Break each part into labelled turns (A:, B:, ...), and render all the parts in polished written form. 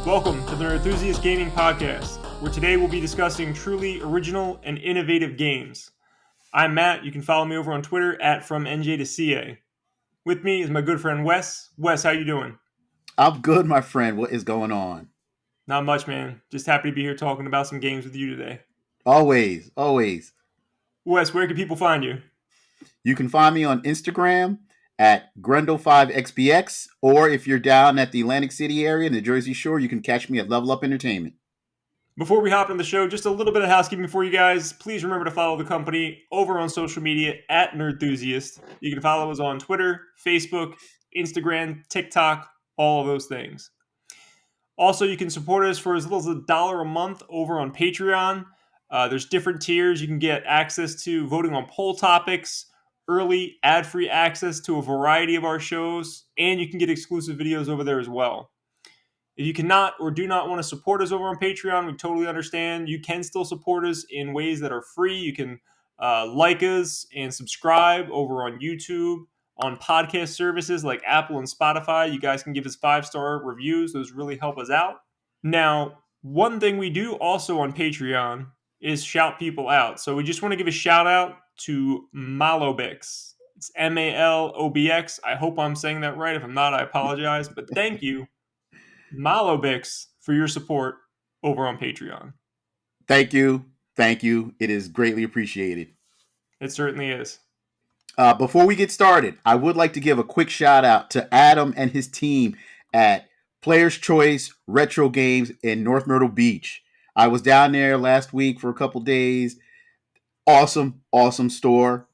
A: Welcome to the Nerd Enthusiast Gaming Podcast, where today we'll be discussing truly original and innovative games. I'm Matt. You can follow me over on Twitter at FromNJ2CA. With me is my good friend Wes. Wes, how you doing?
B: I'm good, my friend. What is going on?
A: Not much, man. Just happy to be here talking about some games with you today.
B: Always, always.
A: Wes, where can people find you?
B: You can find me on Instagram at Grendel5XBX, or if you're down at the Atlantic City area in the Jersey Shore, you can catch me at Level Up Entertainment.
A: Before we hop on the show, just a little bit of housekeeping for you guys. Please remember to follow the company over on social media at Nerdthusiast. You can follow us on Twitter, Facebook, Instagram, TikTok, all of those things. Also, you can support us for as little as $1 a month over on Patreon. There's different tiers. You can get access to voting on poll topics, early ad-free access to a variety of our shows, and you can get exclusive videos over there as well. If you cannot or do not want to support us over on Patreon, we totally understand. You can still support us in ways that are free. You can like us and subscribe over on YouTube, on podcast services like Apple and Spotify. You guys can give us 5-star reviews. Those really help us out. Now, one thing we do also on Patreon is shout people out. So we just want to give a shout out to Malobix. It's Malobx. I hope I'm saying that right. If I'm not, I apologize. But thank you, Malobix, for your support over on Patreon.
B: Thank you. Thank you. It is greatly appreciated.
A: It certainly is.
B: Before we get started, I would like to give a quick shout out to Adam and his team at Player's Choice Retro Games in North Myrtle Beach. I was down there last week for a couple days. Awesome store.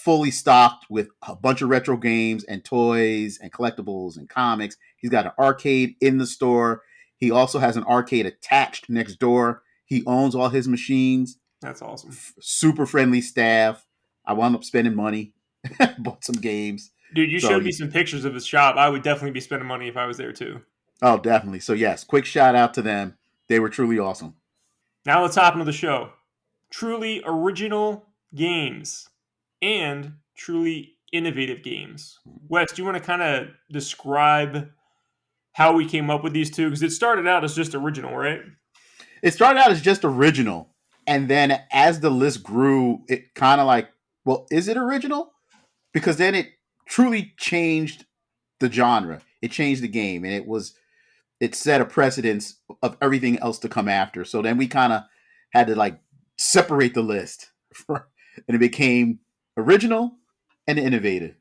B: Fully stocked with a bunch of retro games and toys and collectibles and comics. He's got an arcade in the store. He also has an arcade attached next door. He owns all his machines.
A: That's awesome.
B: Super friendly staff. I wound up spending money. Bought some games.
A: Dude, you showed me some pictures of his shop. I would definitely be spending money if I was there too.
B: Oh, definitely. So yes, quick shout out to them. They were truly awesome.
A: Now let's hop into the show. Truly original games and truly innovative games. Wes, do you want to kind of describe how we came up with these two? Because it started out as just original, right?
B: It started out as just original. And then as the list grew, it kind of like, well, is it original? Because then it truly changed the genre. It changed the game. And it set a precedence of everything else to come after. So then we kind of had to like separate the list. And it became original and innovative.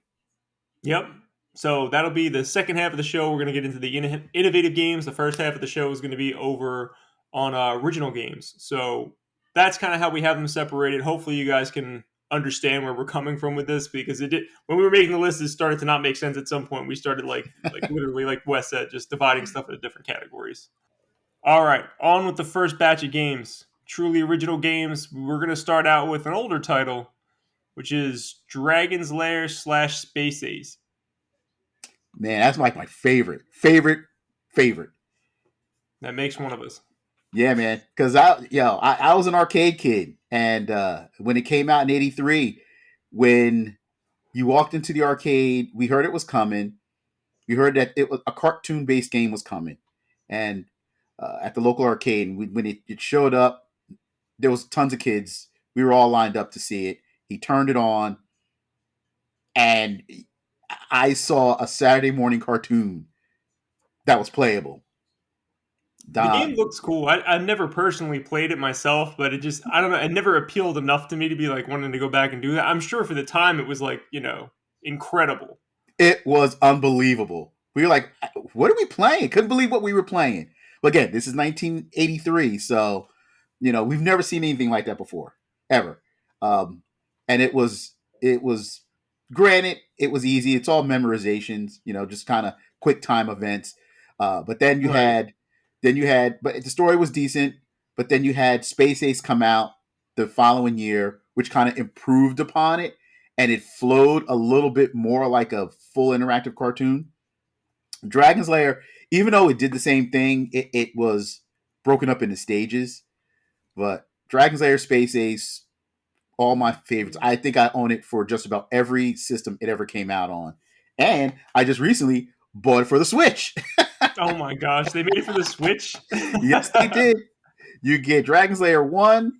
A: Yep. So that'll be the second half of the show. We're going to get into the innovative games. The first half of the show is going to be over on original games. So that's kind of how we have them separated. Hopefully you guys can understand where we're coming from with this, because it did, when we were making the list, it started to not make sense at some point. We started like literally, like Wes said, just dividing stuff into different categories. All right, on with the first batch of games. Truly original games. We're going to start out with an older title, which is Dragon's Lair / Space Ace.
B: Man, that's like my favorite.
A: That makes one of us.
B: Yeah, man. Because I was an arcade kid, and when it came out in '83, when you walked into the arcade, we heard it was coming. We heard that it was a cartoon-based game was coming, and at the local arcade, when it showed up, there was tons of kids. We were all lined up to see it. He turned it on, and I saw a Saturday morning cartoon that was playable.
A: The game looks cool. I've never personally played it myself, but it just, I don't know, it never appealed enough to me to be like wanting to go back and do that. I'm sure for the time it was like, incredible.
B: It was unbelievable. We were like, what are we playing? Couldn't believe what we were playing. But again, this is 1983, so, we've never seen anything like that before, ever. And it was, granted, it was easy. It's all memorizations, just kind of quick time events. But then you had, but the story was decent. But then you had Space Ace come out the following year, which kind of improved upon it. And it flowed a little bit more like a full interactive cartoon. Dragon's Lair, even though it did the same thing, it was broken up into stages. But Dragon's Lair, Space Ace, all my favorites. I think I own it for just about every system it ever came out on. And I just recently bought it for the Switch.
A: Oh my gosh, they made it for the Switch.
B: Yes, they did. You get Dragon's Lair 1,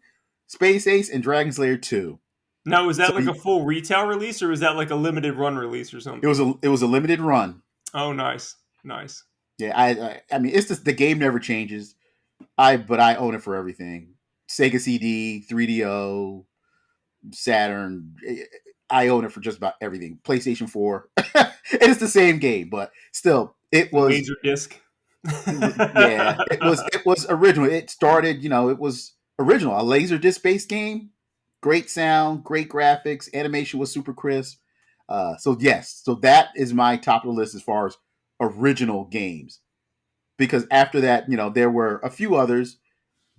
B: Space Ace, and Dragon's Lair 2.
A: Now, was
B: So
A: that like a full retail release, or was that like a limited run release or something?
B: it was a limited run.
A: Oh, nice, nice.
B: Yeah, I mean, it's just the game never changes. But I own it for everything. Sega CD, 3DO, Saturn. I own it for just about everything. PlayStation 4. It is the same game, but still, it was.
A: Laser disc.
B: Yeah, it was original. It started, it was original. A laser disc based game. Great sound, great graphics, animation was super crisp. So yes, so that is my top of the list as far as original games. Because after that, there were a few others,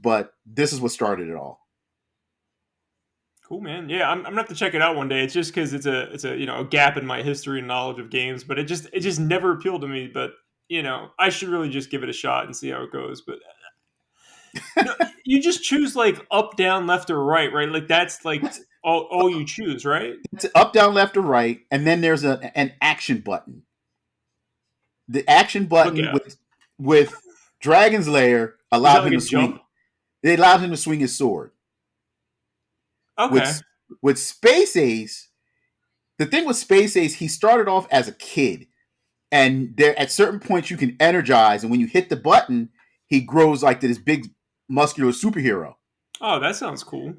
B: but this is what started it all.
A: Cool, man. Yeah, I'm gonna have to check it out one day. It's just because it's a a gap in my history and knowledge of games, but it just never appealed to me. But I should really just give it a shot and see how it goes. But you just choose like up, down, left, or right, right? Like that's like
B: It's,
A: all you choose, right?
B: it's up, down, left, or right, and then there's an action button. The action
A: Look
B: button
A: out.
B: with Dragon's Lair
A: Is that
B: allowed
A: like
B: him
A: a
B: to swing.
A: jump?
B: They allowed him to swing his sword.
A: Okay.
B: With Space Ace, the thing with Space Ace, he started off as a kid, and there at certain points you can energize, and when you hit the button, he grows like this big muscular superhero.
A: Oh, that sounds cool.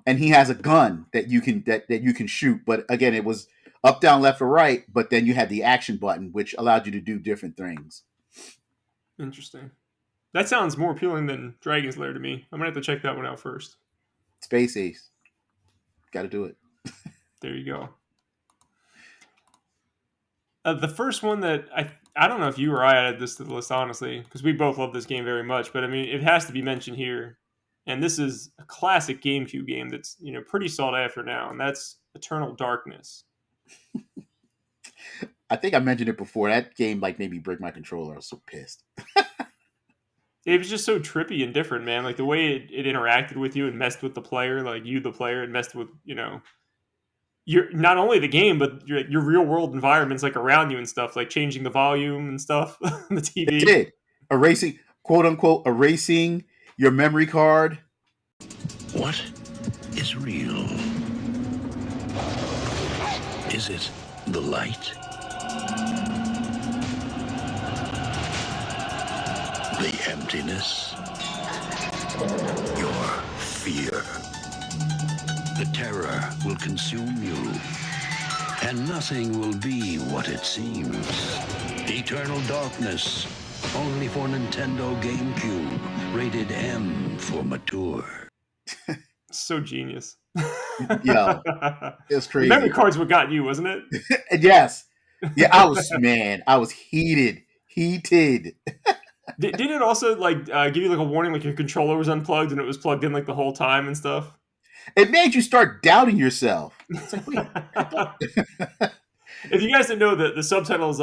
B: And he has a gun that you can shoot. But again, it was up, down, left, or right. But then you had the action button, which allowed you to do different things.
A: Interesting. That sounds more appealing than Dragon's Lair to me. I'm gonna have to check that one out first.
B: Space Ace, got to do it.
A: There you go. The first one that I don't know if you or I added this to the list honestly because we both love this game very much, but I mean it has to be mentioned here, and this is a classic GameCube game that's pretty sought after now, and that's Eternal Darkness.
B: I think I mentioned it before. That game like made me break my controller. I was so pissed.
A: It was just so trippy and different, man. Like the way it interacted with you and messed with the player, like you the player, and messed with your not only the game but your real world environments like around you and stuff, like changing the volume and stuff, the
B: It
A: TV.
B: did erasing, quote unquote, erasing your memory card.
C: What is real? Is it the light? The emptiness? Your fear? The terror will consume you, and nothing will be what it seems. Eternal Darkness, only for Nintendo GameCube, rated M for mature.
A: So genius.
B: Yo, it's
A: The memory
B: crazy.
A: cards what got you, wasn't it?
B: Yes, yeah. I was heated.
A: Did it also like give you like a warning, like your controller was unplugged and it was plugged in like the whole time and stuff?
B: It made you start doubting yourself. It's like, wait,
A: If you guys didn't know, the subtitle is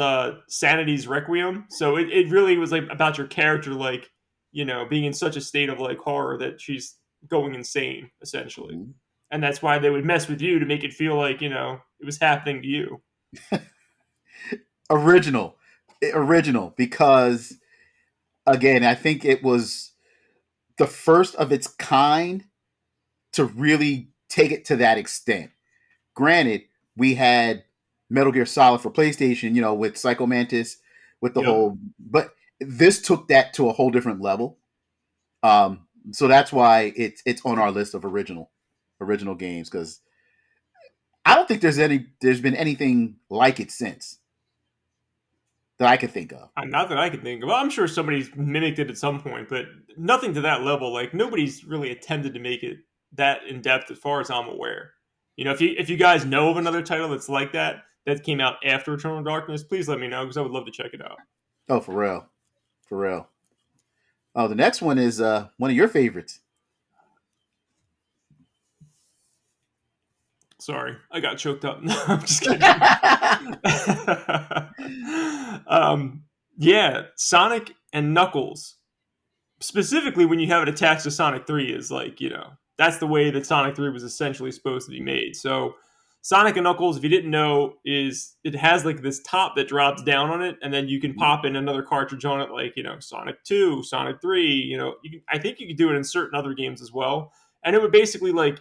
A: Sanity's Requiem, so it really was like about your character, like being in such a state of like horror that she's going insane essentially, and that's why they would mess with you to make it feel like it was happening to you.
B: original, original, because again, I think it was the first of its kind to really take it to that extent. Granted, we had Metal Gear Solid for PlayStation, with Psycho Mantis, with the
A: Yep.
B: whole, but this took that to a whole different level. So that's why it's on our list of original games, because I don't think there's been anything like it since that I could think of.
A: Not that I can think of. Well, I'm sure somebody's mimicked it at some point, but nothing to that level. Like nobody's really attempted to make it that in depth, as far as I'm aware. If you guys know of another title that's like that came out after Eternal Darkness, please let me know because I would love to check it out.
B: Oh, for real, for real. Oh, the next one is one of your favorites.
A: Sorry, I got choked up. No, I'm just kidding. Yeah, Sonic and Knuckles. Specifically, when you have it attached to Sonic 3, is like, that's the way that Sonic 3 was essentially supposed to be made. So, Sonic and Knuckles, if you didn't know, is it has like this top that drops down on it, and then you can pop in another cartridge on it, like Sonic 2, Sonic 3. I think you could do it in certain other games as well, and it would basically like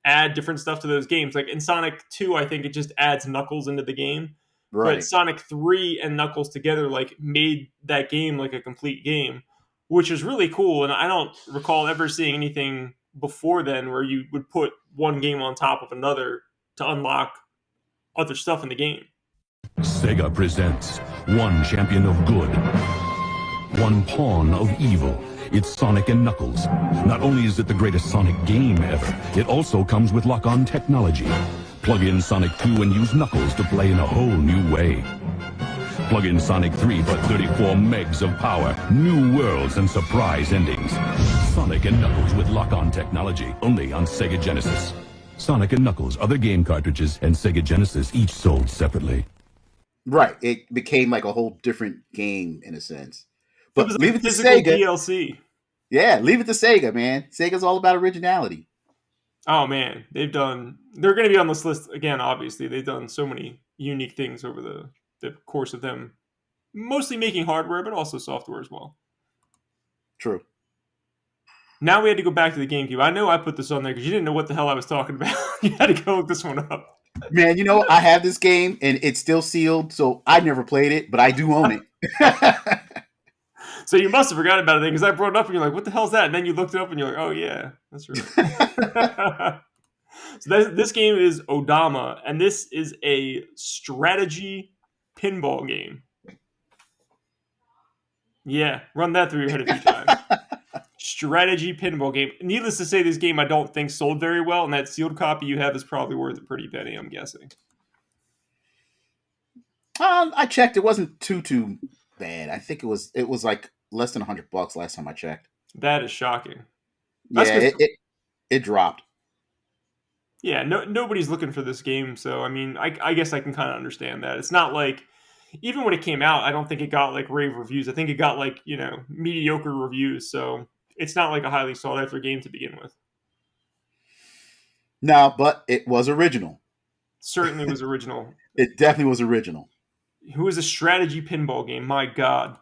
A: add different stuff to those games. Like in Sonic 2, I think it just adds Knuckles into the game. But
B: Right.
A: Sonic 3 and Knuckles together like made that game like a complete game, which is really cool. And I don't recall ever seeing anything before then where you would put one game on top of another to unlock other stuff in the game.
D: Sega presents one champion of good, one pawn of evil. It's Sonic and Knuckles. Not only is it the greatest Sonic game ever, it also comes with lock-on technology. Plug in Sonic 2 and use Knuckles to play in a whole new way. Plug in Sonic 3 for 34 megs of power, new worlds, and surprise endings. Sonic and Knuckles with lock-on technology, only on Sega Genesis. Sonic and Knuckles, other game cartridges, and Sega Genesis each sold separately.
B: Right. It became like a whole different game in a sense.
A: It
B: But
A: was
B: leave
A: like
B: it to
A: physical
B: Sega.
A: DLC.
B: Yeah, leave it to Sega, man. Sega's all about originality.
A: Oh man, they're going to be on this list again. Obviously, they've done so many unique things over the course of them, mostly making hardware, but also software as well.
B: True.
A: Now we had to go back to the GameCube. I know I put this on there because you didn't know what the hell I was talking about. You had to go look this one up.
B: Man, I have this game and it's still sealed, so I never played it, but I do own it.
A: So you must have forgotten about it because I brought it up and you're like, what the hell's that? And then you looked it up and you're like, oh yeah, that's right. So this game is Odama, and this is a strategy pinball game. Yeah, run that through your head a few times. Strategy pinball game. Needless to say, this game I don't think sold very well, and that sealed copy you have is probably worth a pretty penny, I'm guessing.
B: I checked. It wasn't too bad. I think it was like less than $100 last time I checked.
A: That is shocking.
B: Yeah, it dropped.
A: Yeah, nobody's looking for this game, so I mean, I guess I can kind of understand that. It's not like, even when it came out, I don't think it got like rave reviews. I think it got like, mediocre reviews, so it's not like a highly sought after game to begin with.
B: No, but it was original.
A: Certainly was original.
B: It definitely was original.
A: Who is a strategy pinball game? My God,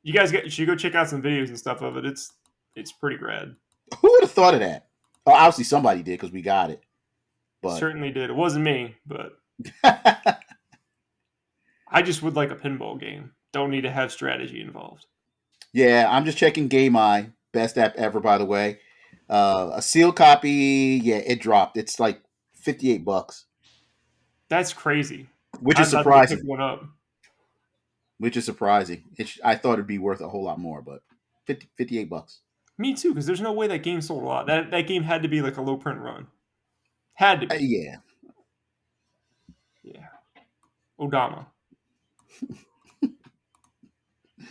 A: you guys should go check out some videos and stuff of it. It's pretty rad.
B: Who would have thought of that? Oh, obviously somebody did because we got it. But
A: Certainly did. It wasn't me, but I just would like a pinball game. Don't need to have strategy involved.
B: Yeah, I'm just checking Game Eye. Best app ever, by the way. A sealed copy, yeah, it dropped. It's like $58.
A: That's crazy.
B: Which is
A: I'd love to pick
B: surprising.
A: one up.
B: Which is surprising. I thought it'd be worth a whole lot more, but $58.
A: Me too, because there's no way that game sold a lot. That game had to be like a low print run. Had to be.
B: Yeah.
A: Yeah. Odama.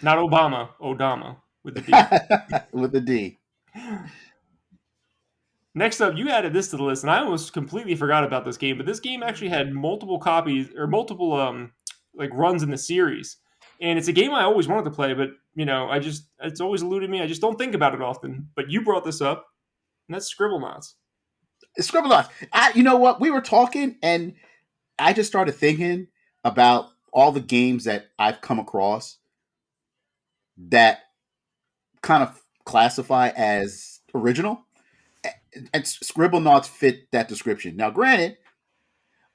A: Not Obama, Odama with the D.
B: With the D.
A: Next up, you added this to the list, and I almost completely forgot about this game, but this game actually had multiple copies or multiple like runs in the series. And it's a game I always wanted to play, but it's always eluded me. I just don't think about it often. But you brought this up, and that's Scribblenauts.
B: Scribblenauts. You know what? We were talking, and I just started thinking about all the games that I've come across that kind of classify as original. And Scribblenauts fit that description. Now, granted,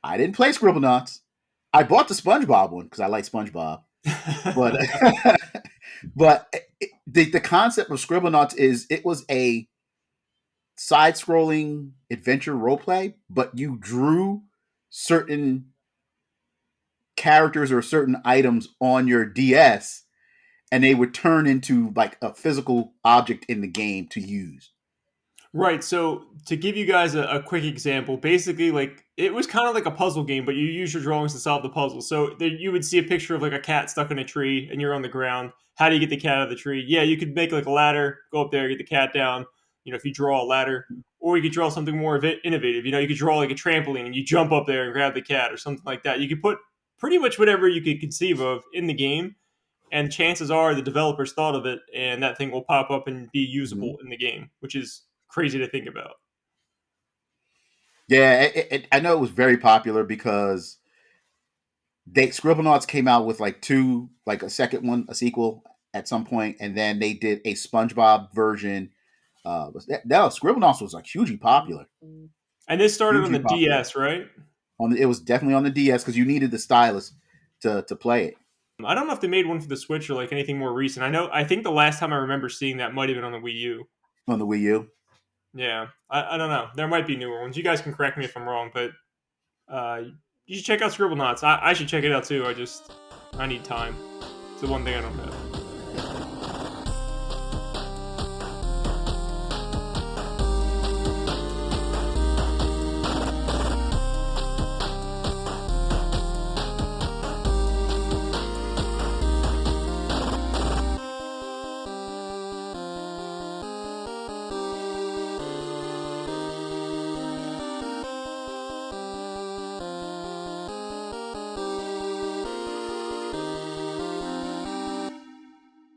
B: I didn't play Scribblenauts. I bought the SpongeBob one because I like SpongeBob. But the concept of Scribblenauts is it was a side-scrolling adventure roleplay, but you drew certain characters or certain items on your DS, and they would turn into like a physical object in the game to use.
A: Right. So to give you guys a quick example, basically, like it was kind of like a puzzle game, but you use your drawings to solve the puzzle. So there, you would see a picture of like a cat stuck in a tree, and you're on the ground. How do you get the cat out of the tree? Yeah, you could make like a ladder, go up there, get the cat down. If you draw a ladder, or you could draw something more innovative. You could draw like a trampoline, and you jump up there and grab the cat, or something like that. You could put pretty much whatever you could conceive of in the game, and chances are the developers thought of it, and that thing will pop up and be usable in the game, which is crazy to think about.
B: Yeah, I know it was very popular because Scribblenauts came out with like a second one, a sequel at some point, and then they did a SpongeBob version. Scribblenauts was like hugely popular,
A: And this started on
B: hugely
A: the
B: popular.
A: DS, right?
B: It was definitely on the DS because you needed the stylus to play it.
A: I don't know if they made one for the Switch or like anything more recent. I think the last time I remember seeing that might have been on the Wii U.
B: On the Wii U.
A: Yeah, I don't know. There might be newer ones. You guys can correct me if I'm wrong, but you should check out Scribblenauts. I should check it out too. I need time. It's the one thing I don't have.